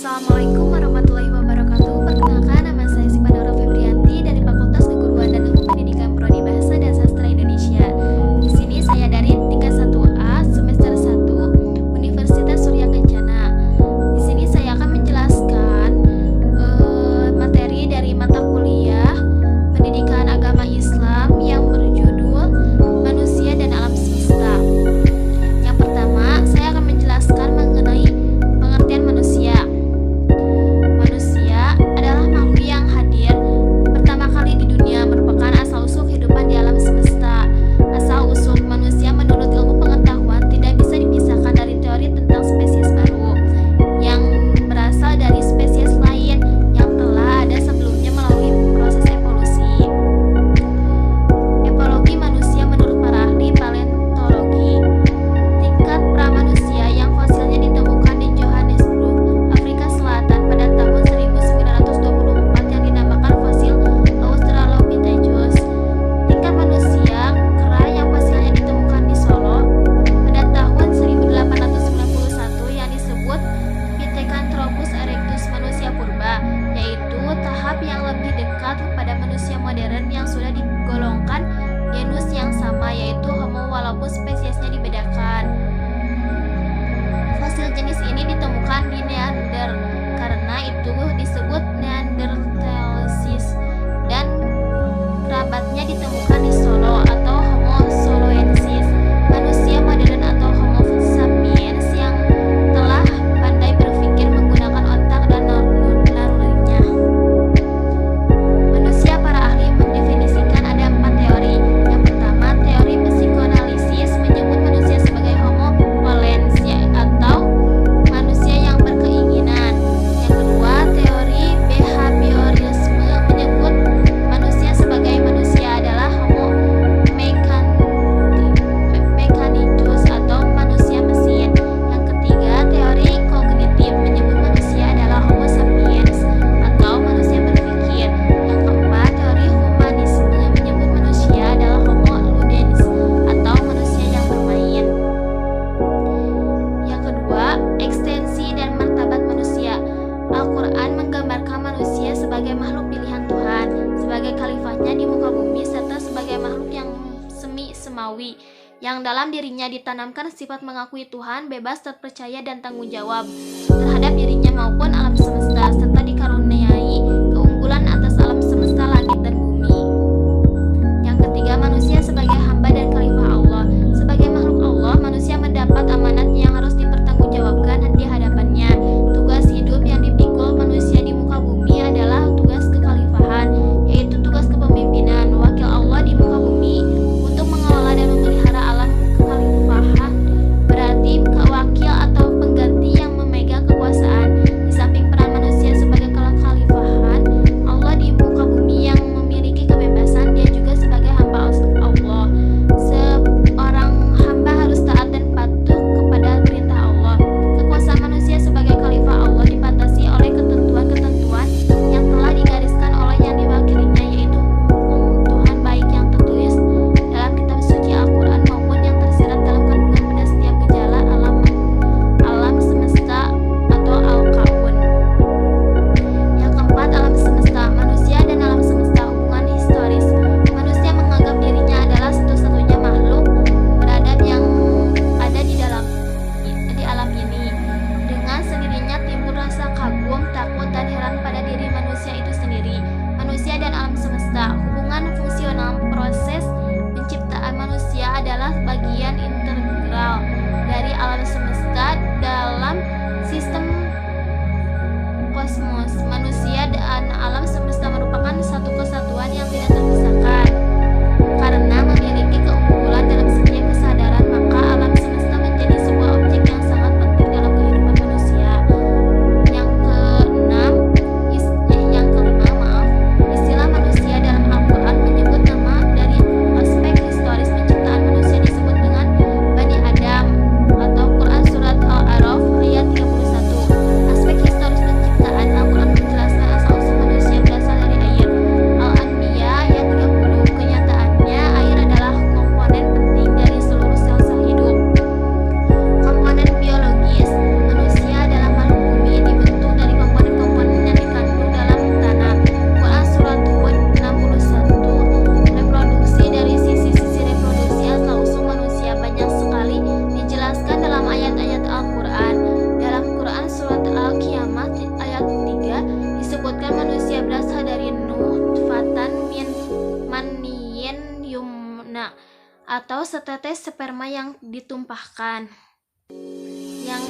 Assalamualaikum warahmatullahi wabarakatuh. Perkenalkan, nama saya Sipanora Febrianti dari Fakultas Keguruan dan Ilmu Pendidikan Prodi Bahasa dan Sastra Indonesia. Di sini saya dari tingkat 1A semester 1 Universitas Surya Kencana. Di sini saya akan menjelaskan materi dari mata kuliah Pendidikan Agama Islam yang berjudul Manusia dan Alam Semesta. Yang pertama, saya akan menjelaskan mengenai pengertian manusia. Manusia adalah makhluk yang hadir pertama kali di dunia, merupakan asal-usul kehidupan di alam semesta. Asal-usul manusia menurut ilmu pengetahuan tidak bisa dipisahkan dari teori tentang spesies baru yang berasal dari spesies lain yang telah ada sebelumnya melalui proses evolusi. Evolusi manusia menurut para ahli paleontologi. Tingkat pramanusia yang fosilnya ditemukan di Johannesburg, Afrika Selatan pada tahun 1924 yang dinamakan fosil Australopithecus. Tingkat manusia kera yang fosilnya ditemukan di Solo pada tahun 1891 yang disebut Pithecanthropus erectus, manusia purba, yaitu tahap yang lebih dekat pada manusia modern yang sudah digolongkan genus yang sama, yaitu Homo, walaupun spesiesnya dibedakan. Fosil jenis ini ditemukan di Neander, karena itu disebut Neanderthalensis, dan kerabatnya ditemukan di Solo atau Homo soloensis. Manusia modern atau Homo sapiens yang telah pandai berpikir menggunakan otak dan nalurinya. Manusia, para ahli mendefinisikan ada 4 teori. Yang pertama, teori psikoanalisis menyebut manusia sebagai Homo volens atau manusia yang berkeinginan. Yang kedua, teori behaviorisme menyebut manusia sebagai manusia adalah Homo mechanicus atau manusia mesin. Yang ketiga, teori kognitif menyebut manusia adalah Homo sapiens atau manusia berpikir. Yang keempat, teori humanisme menyebut manusia adalah Homo ludens atau manusia yang bermain. Yang kedua, ekstensi dan martabat manusia. Al-Quran menggambarkan manusia sebagai makhluk pilihan Tuhan, sebagai khalifahnya di muka bumi, serta sebagai makhluk yang semi-semawi, yang dalam dirinya ditanamkan sifat mengakui Tuhan, bebas, terpercaya, dan tanggung jawab terhadap dirinya maupun alam semesta, serta dikaruniai keunggulan atas alam semesta langit dan bumi. Yang ketiga, manusia sebagai hamba dan khalifah Allah. Sebagai makhluk Allah, manusia mendapat amanat yang harus dipertanggungjawabkan di hadapannya. Tugas hidup yang dipikul manusia di muka bumi adalah tugas kekhalifahan, yaitu tugas kepemimpinan, wakil Allah di muka bumi untuk mengelola dan memelihara alam. Kekhalifahan berarti wakil atau pengganti yang memegang kekuasaan. Di samping peran atau setetes sperma yang ditumpahkan. Yang